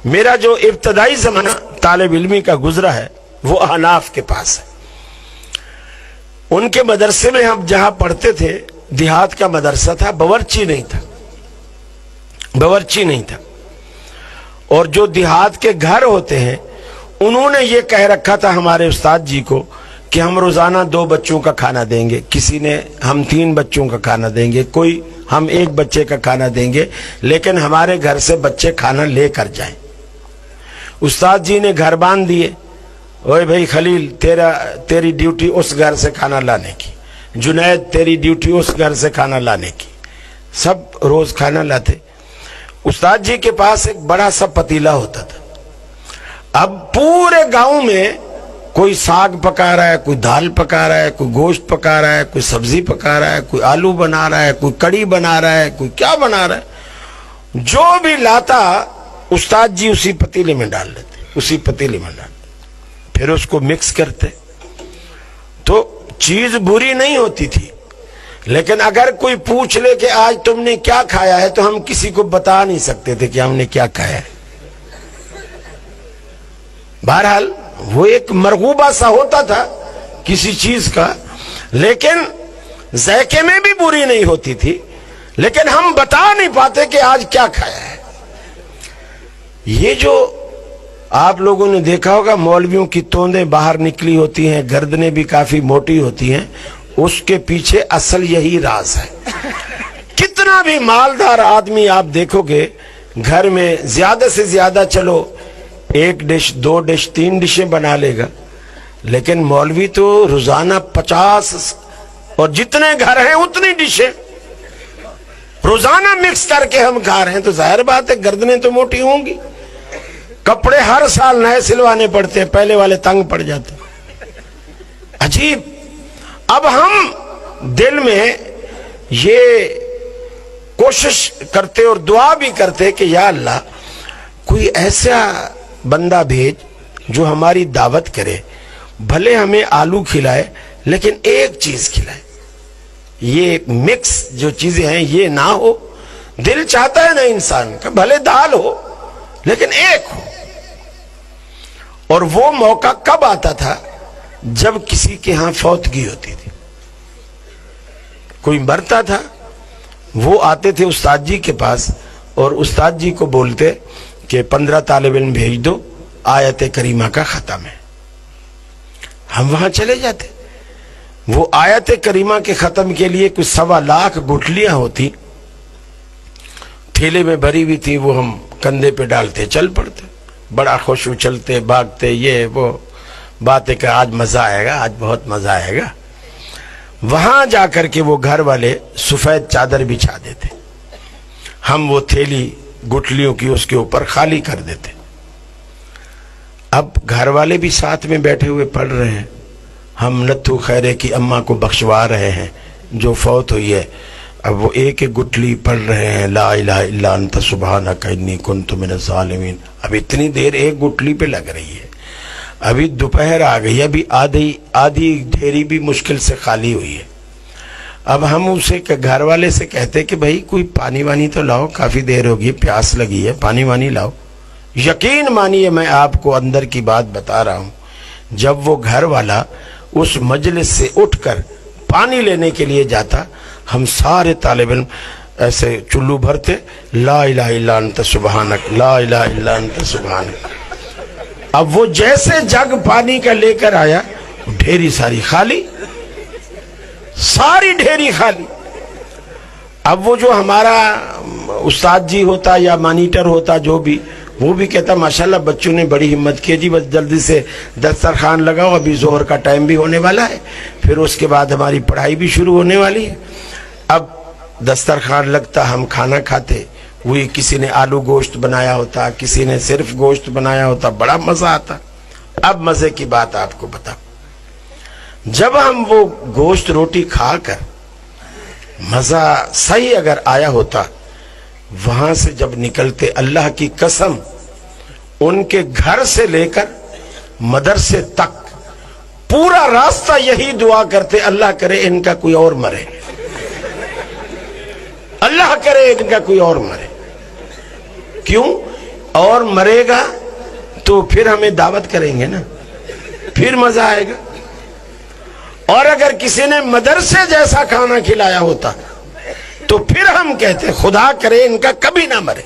میرا جو ابتدائی زمانہ طالب علمی کا گزرا ہے وہ احناف کے پاس ہے. ان کے مدرسے میں ہم جہاں پڑھتے تھے دیہات کا مدرسہ تھا, باورچی نہیں تھا. اور جو دیہات کے گھر ہوتے ہیں انہوں نے یہ کہہ رکھا تھا ہمارے استاد جی کو کہ ہم روزانہ 2 بچوں کا کھانا دیں گے, کسی نے ہم 3 بچوں کا کھانا دیں گے, کوئی ہم 1 بچے کا کھانا دیں گے, لیکن ہمارے گھر سے بچے کھانا لے کر جائیں. استاد جی نے گھر باندھ دیے, اوے بھائی خلیل تیری ڈیوٹی اس گھر سے کھانا لانے کی, جنید تیری ڈیوٹی اس گھر سے کھانا لانے کی. سب روز کھانا لاتے. استاد جی کے پاس ایک بڑا سا پتیلا ہوتا تھا. اب پورے گاؤں میں کوئی ساگ پکا رہا ہے, کوئی دال پکا رہا ہے, کوئی گوشت پکا رہا ہے, کوئی سبزی پکا رہا ہے, کوئی آلو بنا رہا ہے, کوئی کڑی بنا رہا ہے, کوئی کیا بنا رہا ہے. جو بھی لاتا استاد جی اسی پتیلے میں ڈال دیتے, پھر اس کو مکس کرتے. تو چیز بری نہیں ہوتی تھی, لیکن اگر کوئی پوچھ لے کہ آج تم نے کیا کھایا ہے تو ہم کسی کو بتا نہیں سکتے تھے کہ ہم نے کیا کھایا ہے. بہرحال وہ ایک مرغوبہ سا ہوتا تھا کسی چیز کا, لیکن ذائقے میں بھی بری نہیں ہوتی تھی, لیکن ہم بتا نہیں پاتے کہ آج کیا کھایا ہے. یہ جو آپ لوگوں نے دیکھا ہوگا مولویوں کی توندیں باہر نکلی ہوتی ہیں, گردنیں بھی کافی موٹی ہوتی ہیں, اس کے پیچھے اصل یہی راز ہے. کتنا بھی مالدار آدمی آپ دیکھو گے گھر میں زیادہ سے زیادہ چلو 1 ڈش 2 ڈش 3 ڈشیں بنا لے گا, لیکن مولوی تو روزانہ 50 اور جتنے گھر ہیں اتنی ڈشیں روزانہ مکس کر کے ہم کھا رہے ہیں. تو ظاہر بات ہے گردنیں تو موٹی ہوں گی. کپڑے ہر سال نئے سلوانے پڑتے ہیں, پہلے والے تنگ پڑ جاتے ہیں. عجیب. اب ہم دل میں یہ کوشش کرتے اور دعا بھی کرتے کہ یا اللہ کوئی ایسا بندہ بھیج جو ہماری دعوت کرے, بھلے ہمیں آلو کھلائے لیکن ایک چیز کھلائے. یہ مکس جو چیزیں ہیں یہ نہ ہو. دل چاہتا ہے نا انسان کا بھلے دال ہو لیکن ایک ہو. اور وہ موقع کب آتا تھا جب کسی کے ہاں فوتگی ہوتی تھی, کوئی مرتا تھا, وہ آتے تھے استاد جی کے پاس اور استاد جی کو بولتے کہ 15 طالب علم بھیج دو, آیت کریمہ کا ختم ہے. ہم وہاں چلے جاتے. وہ آیت کریمہ کے ختم کے لیے کچھ 1.25 لاکھ گٹھلیاں ہوتی, تھیلے میں بھری ہوئی تھی, وہ ہم کندھے پہ ڈالتے چل پڑتے, بڑا خوش اچھلتے بھاگتے. یہ وہ بات ہے کہ آج مزہ آئے گا, آج بہت مزہ آئے گا. وہاں جا کر کے وہ گھر والے سفید چادر بچھا دیتے, ہم وہ تھیلی گٹھلیوں کی اس کے اوپر خالی کر دیتے. اب گھر والے بھی ساتھ میں بیٹھے ہوئے پڑھ رہے ہیں, ہم نتھو خیرے کی اماں کو بخشوا رہے ہیں جو فوت ہوئی ہے. اب وہ ایک ایک گٹھلی پڑھ رہے ہیں, لا الہ الا انت سبحانک انی کنت من الظالمین. اب اتنی دیر ایک گٹھلی پہ لگ رہی ہے, ابھی دوپہر آ گئی, ابھی آدھی ڈھیری بھی مشکل سے خالی ہوئی ہے. اب ہم اسے گھر والے سے کہتے کہ بھائی کوئی پانی وانی تو لاؤ, کافی دیر ہوگی, پیاس لگی ہے, پانی وانی لاؤ. یقین مانیے میں آپ کو اندر کی بات بتا رہا ہوں, جب وہ گھر والا اس مجلس سے اٹھ کر پانی لینے کے لیے جاتا, ہم سارے طالب علم ایسے چلو بھرتے, لا الہ الا انت سبحانک, لا الہ الا انت سبحانک. اب وہ جیسے جگ پانی کا لے کر آیا, ڈھیری ساری خالی, ساری ڈھیری خالی. اب وہ جو ہمارا استاد جی ہوتا یا مانیٹر ہوتا جو بھی, وہ بھی کہتا ماشاءاللہ بچوں نے بڑی ہمت کی جی, بس جلدی سے دسترخوان لگاؤ, ابھی ظہر کا ٹائم بھی ہونے والا ہے, پھر اس کے بعد ہماری پڑھائی بھی شروع ہونے والی ہے. اب دسترخوان لگتا, ہم کھانا کھاتے. وہی کسی نے آلو گوشت بنایا ہوتا, کسی نے صرف گوشت بنایا ہوتا, بڑا مزہ آتا. اب مزے کی بات آپ کو بتاؤں, جب ہم وہ گوشت روٹی کھا کر مزہ صحیح اگر آیا ہوتا, وہاں سے جب نکلتے, اللہ کی قسم ان کے گھر سے لے کر مدرسے تک پورا راستہ یہی دعا کرتے, اللہ کرے ان کا کوئی اور مرے, اللہ کرے ان کا کوئی اور مرے. کیوں اور مرے گا تو پھر ہمیں دعوت کریں گے نا، پھر مزہ آئے گا. اور اگر کسی نے مدرسے جیسا کھانا کھلایا ہوتا تو پھر ہم کہتے خدا کرے ان کا کبھی نہ مرے.